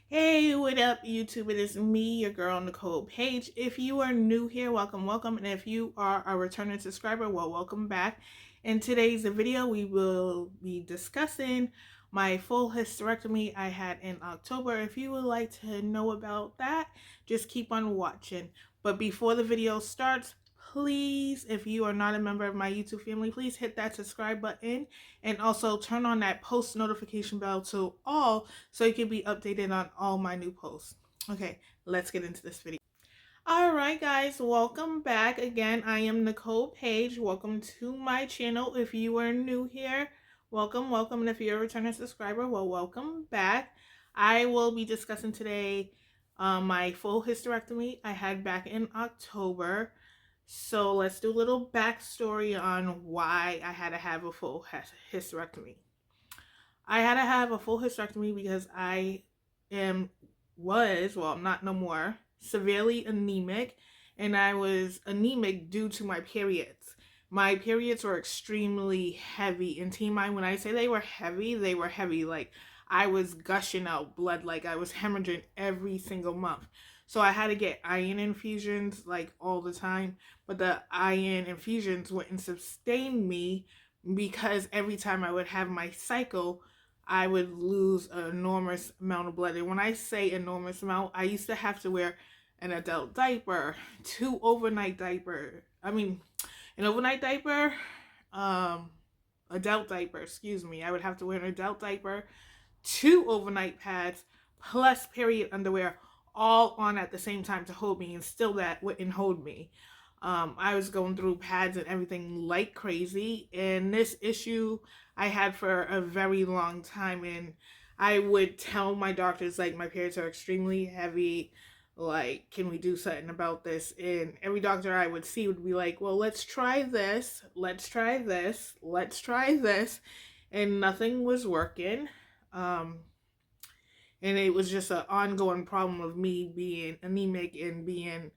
Hey, what up, YouTube? It is me, your girl, Nicole Page. If you are new here, welcome, welcome. And if you are a returning subscriber, well, welcome back. In today's video, we will be discussing my full hysterectomy I had in October. If you would like to know about that, just keep on watching. But before the video starts, please, if you are not a member of my YouTube family, please hit that subscribe button and also turn on that post notification bell to all so you can be updated on all my new posts. Okay, let's get into this video. Alright guys, welcome back. Again, I am Nicole Page. Welcome to my channel. If you are new here, welcome, welcome. And if you're a returning subscriber, well, welcome back. I will be discussing today my full hysterectomy I had back in October. So let's do a little backstory on why I had to have a full hysterectomy. I had to have a full hysterectomy because I I'm not no more, severely anemic, and I was anemic due to my periods. My periods were extremely heavy, and TMI, when I say they were heavy, they were heavy. Like, I was gushing out blood, like I was hemorrhaging every single month. So I had to get iron infusions like all the time, but the iron infusions wouldn't sustain me because every time I would have my cycle, I would lose an enormous amount of blood. And when I say enormous amount, I used to have to wear an adult diaper, two overnight diaper. An overnight diaper, adult diaper, excuse me. I would have to wear an adult diaper, two overnight pads, plus period underwear, all on at the same time to hold me, and still that wouldn't hold me. I was going through pads and everything like crazy, and this issue I had for a very long time, and I would tell my doctors, like, my periods are extremely heavy, like, can we do something about this? And every doctor I would see would be like, well, let's try this, let's try this, let's try this, and nothing was working. And it was just an ongoing problem of me being anemic and being,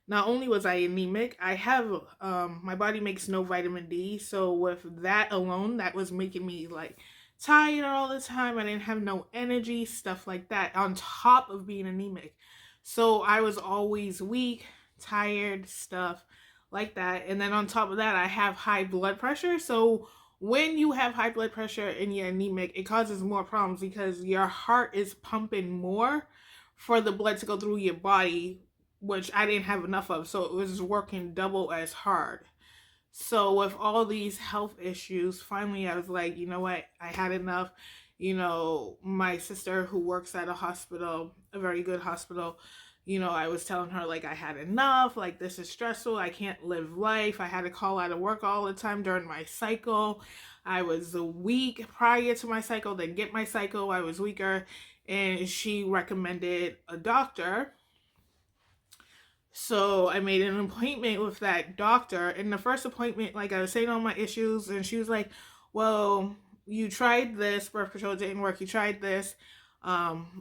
not only was I anemic, I have my body makes no vitamin D, so with that alone, that was making me like tired all the time. I didn't have no energy, stuff like that, on top of being anemic. So I was always weak, tired, stuff like that. And then on top of that, I have high blood pressure. So when you have high blood pressure and you're anemic, it causes more problems because your heart is pumping more for the blood to go through your body, which I didn't have enough of. So it was working double as hard. So with all these health issues, finally I was like, you know what? I had enough. You know, my sister who works at a hospital, a very good hospital, you know, I was telling her, like, I had enough, like, this is stressful, I can't live life. I had to call out of work all the time during my cycle. I was a week prior to my cycle, then get my cycle, I was weaker, and she recommended a doctor. So I made an appointment with that doctor. In the first appointment, like, I was saying all my issues, and she was like, well, you tried this, birth control didn't work, you tried this,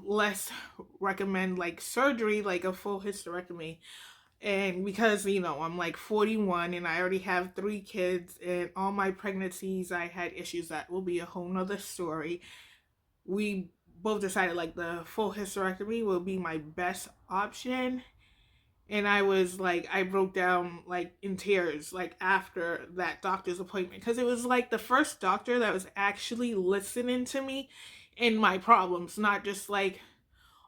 let's recommend like surgery, like a full hysterectomy. And because, you know, I'm like 41 and I already have 3 kids, and all my pregnancies I had issues, that will be a whole nother story. We both decided like the full hysterectomy will be my best option. And I was like, I broke down like in tears, like after that doctor's appointment, because it was like the first doctor that was actually listening to me and my problems, not just like,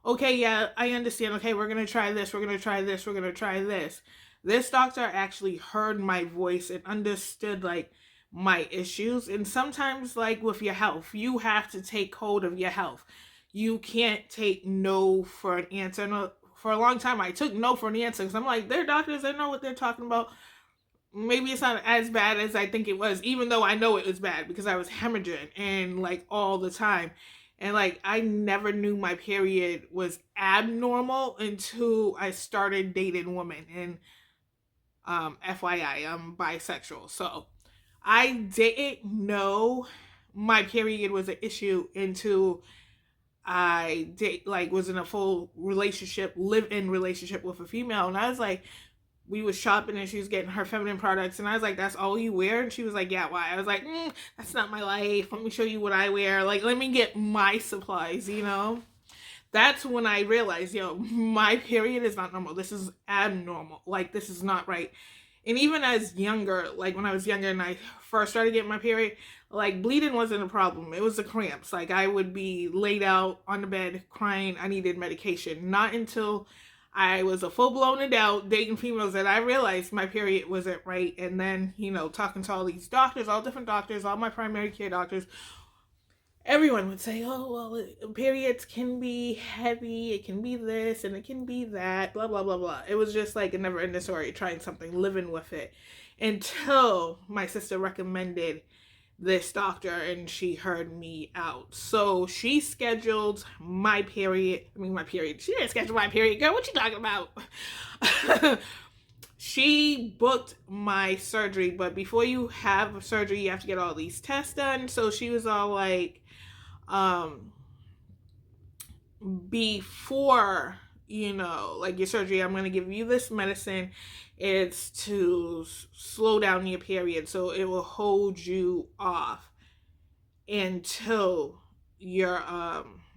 okay, yeah, I understand, okay, we're gonna try this, we're gonna try this, we're gonna try this. This doctor actually heard my voice and understood like my issues. And sometimes, like with your health, you have to take hold of your health. You can't take no for an answer. No, for a long time I took no for an answer because I'm like, they're doctors, they know what they're talking about. Maybe it's not as bad as I think it was, even though I know it was bad because I was hemorrhaging and like all the time. And like, I never knew my period was abnormal until I started dating women. And FYI, I'm bisexual. So I didn't know my period was an issue until I was in a full relationship, live-in relationship with a female. And I was like, we was shopping and she was getting her feminine products, and I was like, that's all you wear? And she was like, yeah, why? I was like, that's not my life, let me show you what I wear, like, let me get my supplies, you know. That's when I realized, my period is not normal. This is abnormal. Like, this is not right. And even as younger, like when I was younger and I first started getting my period, like bleeding wasn't a problem. It was the cramps. Like I would be laid out on the bed crying. I needed medication. Not until I was a full blown adult dating females that I realized my period wasn't right. And then, talking to all these doctors, all different doctors, all my primary care doctors, everyone would say, oh, well, periods can be heavy, it can be this, and it can be that, blah, blah, blah, blah. It was just like a never ending story, trying something, living with it. Until my sister recommended this doctor and she heard me out. So she scheduled my period. She didn't schedule my period, girl. What you talking about? She booked my surgery, but before you have surgery, you have to get all these tests done. So she was all like, before like your surgery, I'm going to give you this medicine. It's to slow down your period, so it will hold you off until your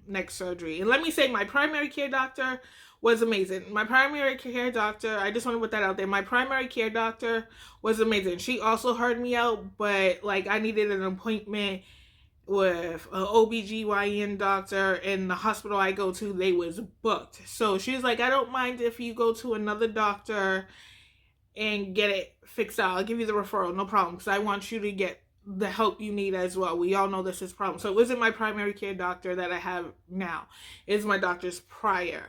next surgery. And let me say, my primary care doctor was amazing. My primary care doctor, I just want to put that out there, my primary care doctor was amazing. She also heard me out, but like I needed an appointment with an OBGYN doctor, and the hospital I go to, they was booked. So she was like, I don't mind if you go to another doctor and get it fixed out. I'll give you the referral, no problem, because I want you to get the help you need as well. We all know this is a problem. So it wasn't my primary care doctor that I have now. It's my doctor's prior.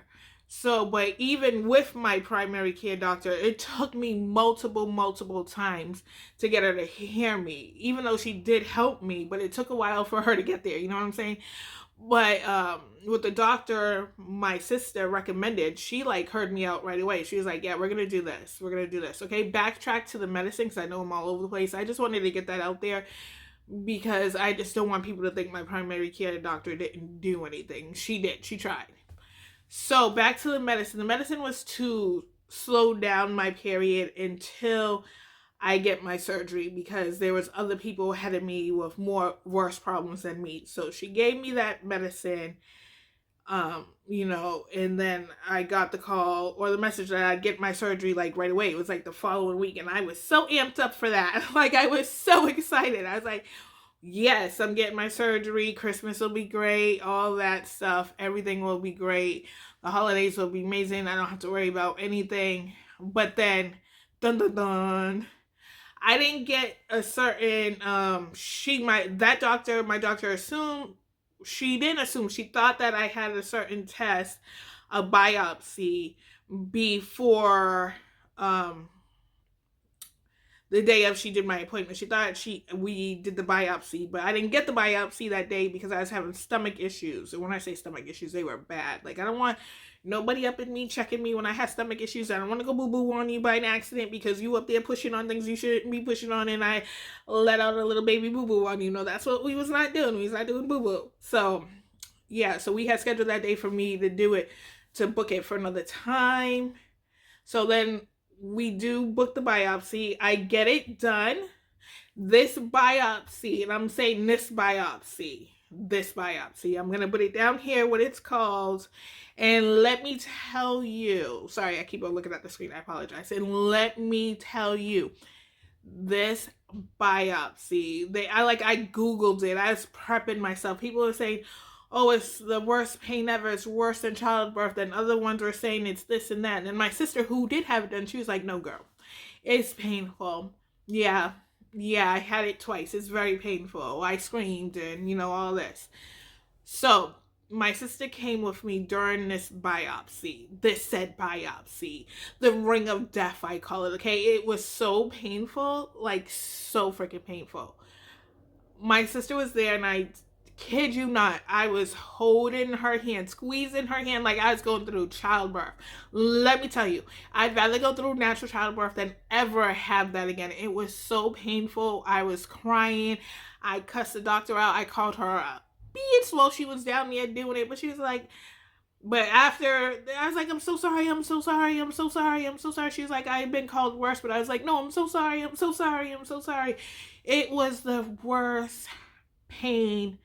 So, but even with my primary care doctor, it took me multiple times to get her to hear me, even though she did help me, but it took a while for her to get there. You know what I'm saying? But with the doctor my sister recommended, she like heard me out right away. She was like, yeah, we're going to do this. We're going to do this. Okay. Backtrack to the medicine, because I know I'm all over the place. I just wanted to get that out there because I just don't want people to think my primary care doctor didn't do anything. She did. She tried. So back to the medicine. The medicine was to slow down my period until I get my surgery, because there was other people ahead of me with worse problems than me. So she gave me that medicine, and then I got the call or the message that I'd get my surgery like right away. It was like the following week, and I was so amped up for that. Like I was so excited. I was like, yes, I'm getting my surgery. Christmas will be great. All that stuff. Everything will be great. The holidays will be amazing. I don't have to worry about anything. But then, dun dun dun, I didn't get a certain, my doctor assumed, she didn't assume, she thought that I had a certain test, a biopsy, before, the day of she did my appointment. She thought we did the biopsy, but I didn't get the biopsy that day because I was having stomach issues. And when I say stomach issues, they were bad. Like I don't want nobody up in me checking me when I have stomach issues. I don't want to go boo-boo on you by an accident because you up there pushing on things you shouldn't be pushing on, and I let out a little baby boo-boo on you. No, that's what we was not doing. We was not doing boo-boo. So yeah, so we had scheduled that day for me to do it, to book it for another time. So then we do book the biopsy. I get it done. This biopsy, and I'm saying this biopsy, I'm going to put it down here, what it's called. And let me tell you, sorry, I keep on looking at the screen. I apologize. And let me tell you, this biopsy, I Googled it. I was prepping myself. People were saying, oh, it's the worst pain ever. It's worse than childbirth. And other ones were saying it's this and that. And my sister, who did have it done, she was like, no, girl, it's painful. Yeah, I had it twice. It's very painful. I screamed and, all this. So my sister came with me during this biopsy, this said biopsy, the ring of death, I call it, okay? It was so painful, like so freaking painful. My sister was there, and I kid you not, I was holding her hand, squeezing her hand like I was going through childbirth. Let me tell you, I'd rather go through natural childbirth than ever have that again. It was so painful. I was crying. I cussed the doctor out. I called her a bitch while she was down there doing it, but she was like, but after, I was like, I'm so sorry. She was like, I've been called worse, but I was like, no, I'm so sorry. It was the worst pain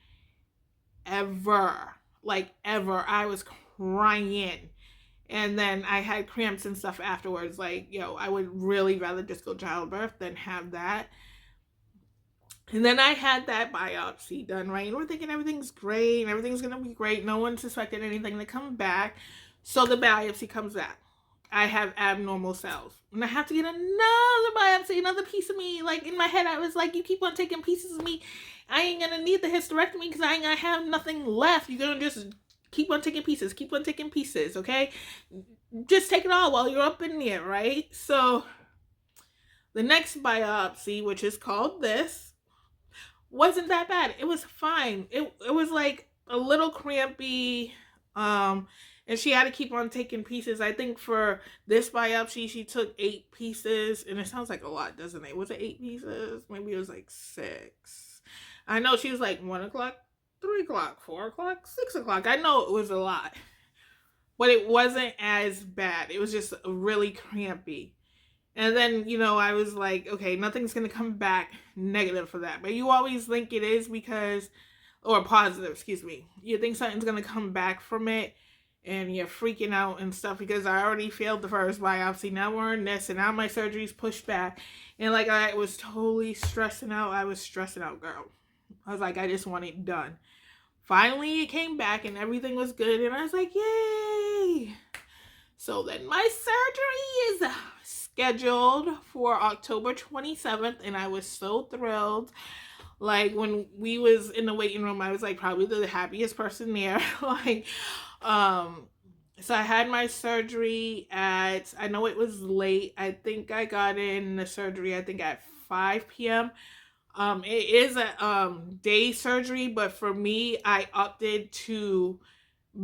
ever. I was crying. And then I had cramps and stuff afterwards. Like, I would really rather just go childbirth than have that. And then I had that biopsy done, right? And we're thinking everything's great and everything's going to be great. No one suspected anything to come back. So the biopsy comes back. I have abnormal cells. And I have to get another biopsy, another piece of me. Like, in my head, I was like, you keep on taking pieces of me. I ain't going to need the hysterectomy because I ain't going to have nothing left. You're going to just keep on taking pieces, okay? Just take it all while you're up in there, right? So the next biopsy, which is called this, wasn't that bad. It was fine. It was like a little crampy, and she had to keep on taking pieces. I think for this biopsy, she took 8 pieces, and it sounds like a lot, doesn't it? Was it 8 pieces? Maybe it was like 6. I know she was like 1 o'clock, 3 o'clock, 4 o'clock, 6 o'clock. I know it was a lot, but it wasn't as bad. It was just really crampy. And then, I was like, okay, nothing's going to come back negative for that. But you always think it is because, or positive, excuse me. You think something's going to come back from it and you're freaking out and stuff because I already failed the first biopsy. Now we're in this and now my surgery's pushed back. And like I was totally stressing out. I was stressing out, girl. I was like, I just want it done. Finally, it came back and everything was good. And I was like, yay. So then my surgery is scheduled for October 27th, and I was so thrilled. Like, when we was in the waiting room, I was like probably the happiest person there. So I had my surgery at, I know it was late. I think I got in the surgery, I think at 5 p.m. It is a day surgery, but for me, I opted to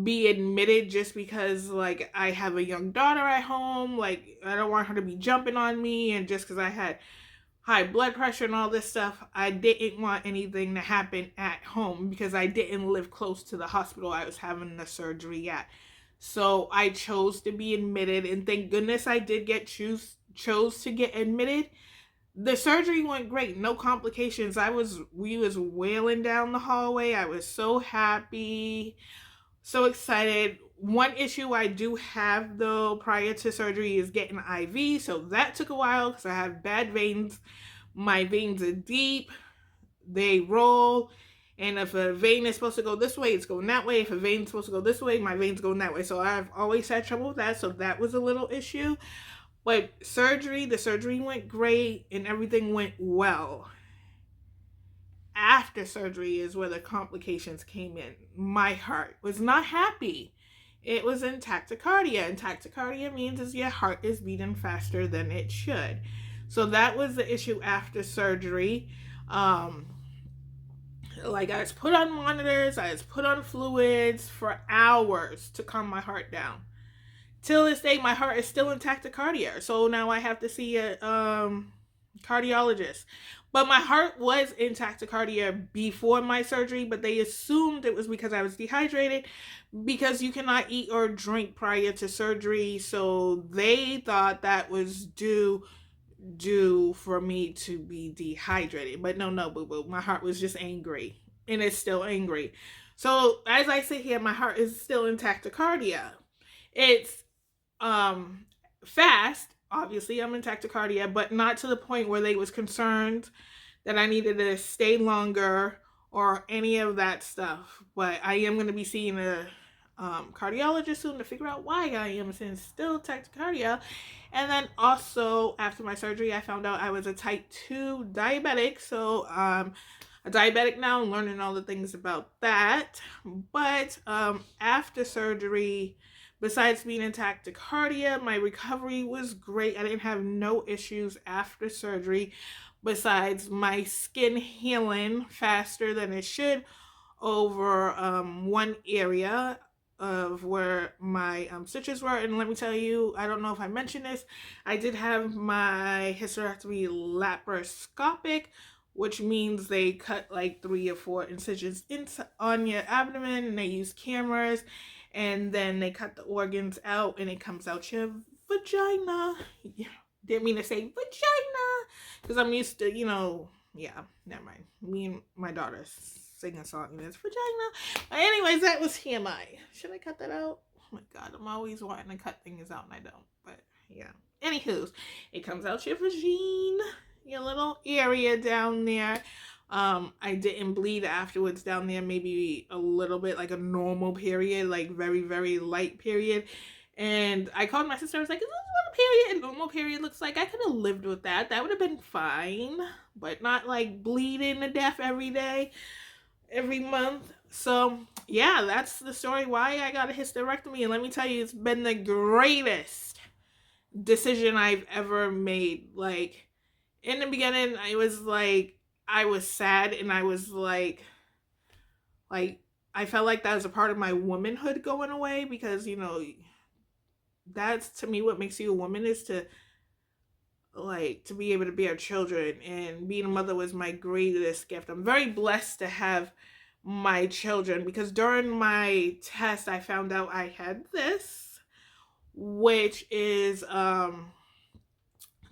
be admitted just because, like, I have a young daughter at home. Like, I don't want her to be jumping on me, and just because I had high blood pressure and all this stuff, I didn't want anything to happen at home because I didn't live close to the hospital I was having the surgery at. So I chose to be admitted, and thank goodness I did chose to get admitted. The surgery went great, no complications. We was wailing down the hallway. I was so happy. So excited. One issue I do have though prior to surgery is getting an IV. So that took a while because I have bad veins. My veins are deep. They roll. And if a vein is supposed to go this way, it's going that way. If a vein is supposed to go this way, my vein's going that way. So I've always had trouble with that. So that was a little issue. But the surgery went great and everything went well. After surgery is where the complications came in. My heart was not happy. It was in tachycardia, and tachycardia means is your heart is beating faster than it should. So that was the issue after surgery. Like, I was put on monitors, I was put on fluids for hours to calm my heart down. Till this day, my heart is still in tachycardia. So now I have to see a cardiologist. But my heart was in tachycardia before my surgery, but they assumed it was because I was dehydrated because you cannot eat or drink prior to surgery. So they thought that was due for me to be dehydrated. But no, boo-boo. My heart was just angry, and it's still angry. So as I sit here, my heart is still in tachycardia. It's fast. Obviously, I'm in tachycardia, but not to the point where they was concerned that I needed to stay longer or any of that stuff. But I am going to be seeing a cardiologist soon to figure out why I am still tachycardia. And then also, after my surgery, I found out I was a type 2 diabetic. So I'm a diabetic now and learning all the things about that. But after surgery, besides being in tachycardia, my recovery was great. I didn't have no issues after surgery besides my skin healing faster than it should over one area of where my stitches were. And let me tell you, I don't know if I mentioned this, I did have my hysterectomy laparoscopic, which means they cut like 3 or 4 incisions on your abdomen, and they use cameras. And then they cut the organs out and it comes out your vagina. Yeah, didn't mean to say vagina because I'm used to, yeah, never mind. Me and my daughter sing a song and it's vagina. But anyways, that was TMI. Should I cut that out? my God, I'm always wanting to cut things out and I don't. But yeah. Anywho's, it comes out your vagine, your little area down there. I didn't bleed afterwards down there, maybe a little bit, like a normal period, like very, very light period. And I called my sister. I was like, "Is this what a period, a normal period looks like?" I could have lived with that. That would have been fine, but not like bleeding to death every day, every month. So yeah, that's the story why I got a hysterectomy. And let me tell you, it's been the greatest decision I've ever made. Like in the beginning, I was sad and I was like I felt like that was a part of my womanhood going away, because that's to me what makes you a woman, is to be able to bear children, and being a mother was my greatest gift. I'm very blessed to have my children, because during my test I found out I had this, which is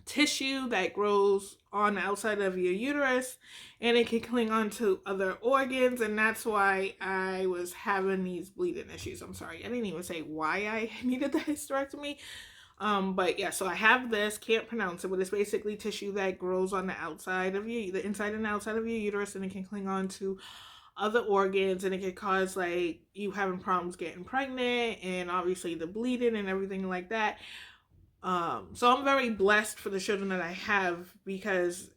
tissue that grows on the outside of your uterus, and it can cling on to other organs, and that's why I was having these bleeding issues. I'm sorry, I didn't even say why I needed the hysterectomy. But yeah, so I have this, can't pronounce it, but it's basically tissue that grows on the outside of the inside and outside of your uterus, and it can cling on to other organs, and it can cause like you having problems getting pregnant, and obviously the bleeding and everything like that. So I'm very blessed for the children that I have, because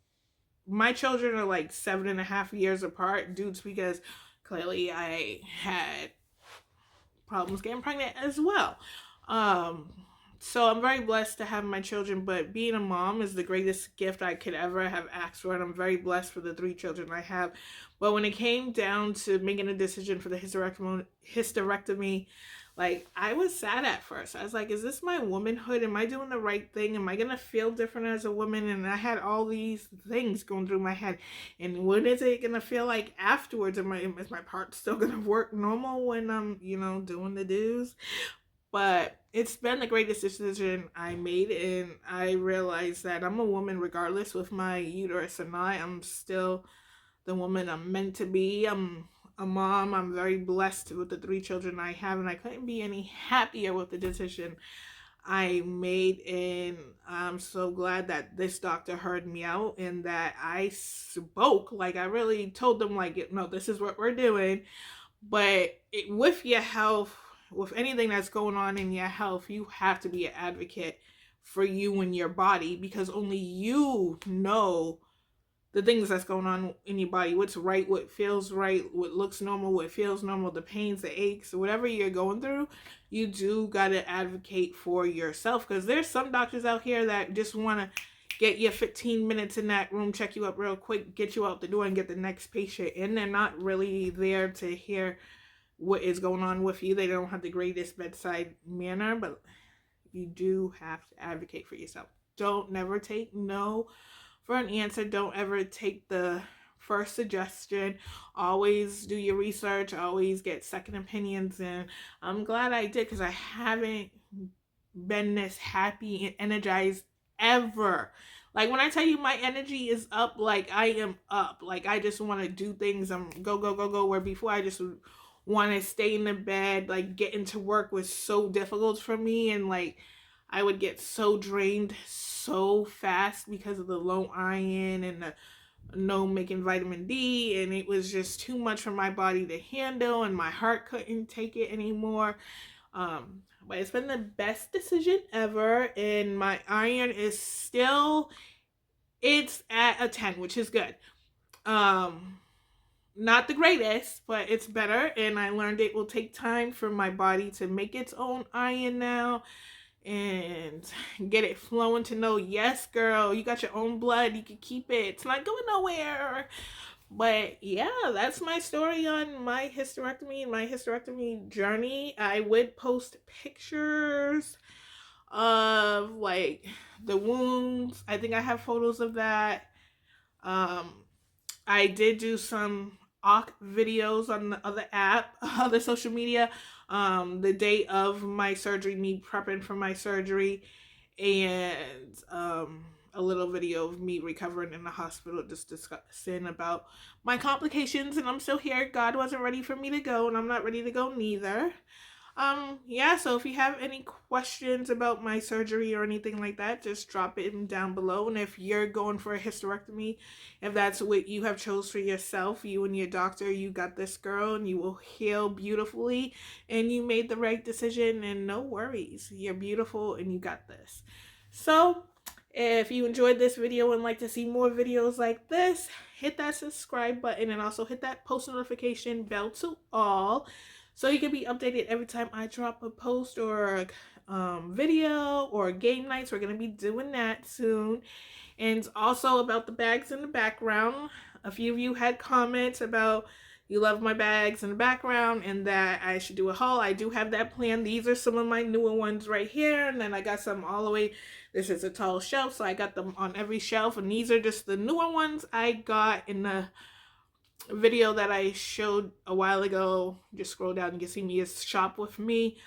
my children are like 7.5 years apart, due to because clearly I had problems getting pregnant as well. Um, so I'm very blessed to have my children, but being a mom is the greatest gift I could ever have asked for, and I'm very blessed for the 3 children I have. But when it came down to making a decision for the hysterectomy, like I was sad at first. I was like, is this my womanhood? Am I doing the right thing? Am I gonna feel different as a woman? And I had all these things going through my head. And what is it gonna feel like afterwards? Is my part still gonna work normal when I'm, doing the do's? But it's been the greatest decision I made, and I realized that I'm a woman regardless, with my uterus or not. I'm still the woman I'm meant to be. I'm a mom. I'm very blessed with the 3 children I have, and I couldn't be any happier with the decision I made. And I'm so glad that this doctor heard me out and that I spoke. Like, I really told them, like, no, this is what we're doing. But with your health, with anything that's going on in your health, you have to be an advocate for you and your body, because only you know the things that's going on in your body, what's right, what feels right, what looks normal, what feels normal, the pains, the aches, whatever you're going through. You do got to advocate for yourself, because there's some doctors out here that just want to get you 15 minutes in that room, check you up real quick, get you out the door, and get the next patient in. They're not really there to hear what is going on with you. They don't have the greatest bedside manner, but you do have to advocate for yourself. Don't never take no for an answer. Don't ever take the first suggestion. Always do your research. Always get second opinions. And I'm glad I did, because I haven't been this happy and energized ever. Like, when I tell you my energy is up, like I am up. Like, I just want to do things. I'm go, go, go, go. Where before I just want to stay in the bed. Like, getting to work was so difficult for me, and like I would get so drained so fast because of the low iron and the no making vitamin D, and it was just too much for my body to handle, and my heart couldn't take it anymore. But it's been the best decision ever, and my iron is still, it's at a 10, which is good. Not the greatest, but it's better, and I learned it will take time for my body to make its own iron now and get it flowing to know, yes, girl, you got your own blood, you can keep it, it's not going nowhere. But yeah, that's my story on my hysterectomy and my hysterectomy journey. I would post pictures of like the wounds. I think I have photos of that. I did do some videos on the other app, other social media, the day of my surgery, me prepping for my surgery, and a little video of me recovering in the hospital, just discussing about my complications. And I'm still here. God wasn't ready for me to go, and I'm not ready to go neither. Yeah, so if you have any questions about my surgery or anything like that, just drop it down below. And if you're going for a hysterectomy, if that's what you have chose for yourself, you and your doctor, you got this, girl, and you will heal beautifully, and you made the right decision, and no worries. You're beautiful and you got this. So if you enjoyed this video and like to see more videos like this, hit that subscribe button and also hit that post notification bell to all, so you can be updated every time I drop a post or a video or game nights. We're going to be doing that soon. And also about the bags in the background. A few of you had comments about you love my bags in the background and that I should do a haul. I do have that plan. These are some of my newer ones right here. And then I got some all the way. This is a tall shelf, so I got them on every shelf. And these are just the newer ones I got in the video that I showed a while ago. Just scroll down and you can see me as shop with me.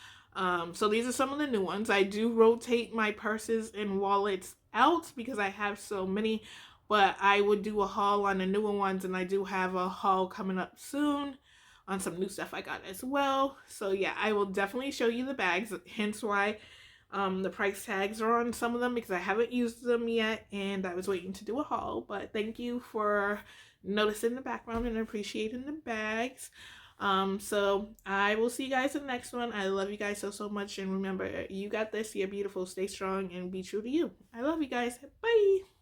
So these are some of the new ones. I do rotate my purses and wallets out because I have so many, but I would do a haul on the newer ones, and I do have a haul coming up soon on some new stuff I got as well. So yeah, I will definitely show you the bags, hence why the price tags are on some of them, because I haven't used them yet and I was waiting to do a haul. But thank you for noticing the background and appreciating the bags. So I will see you guys in the next one. I love you guys so much, and remember, you got this. You're beautiful. Stay strong and be true to you. I love you guys. Bye.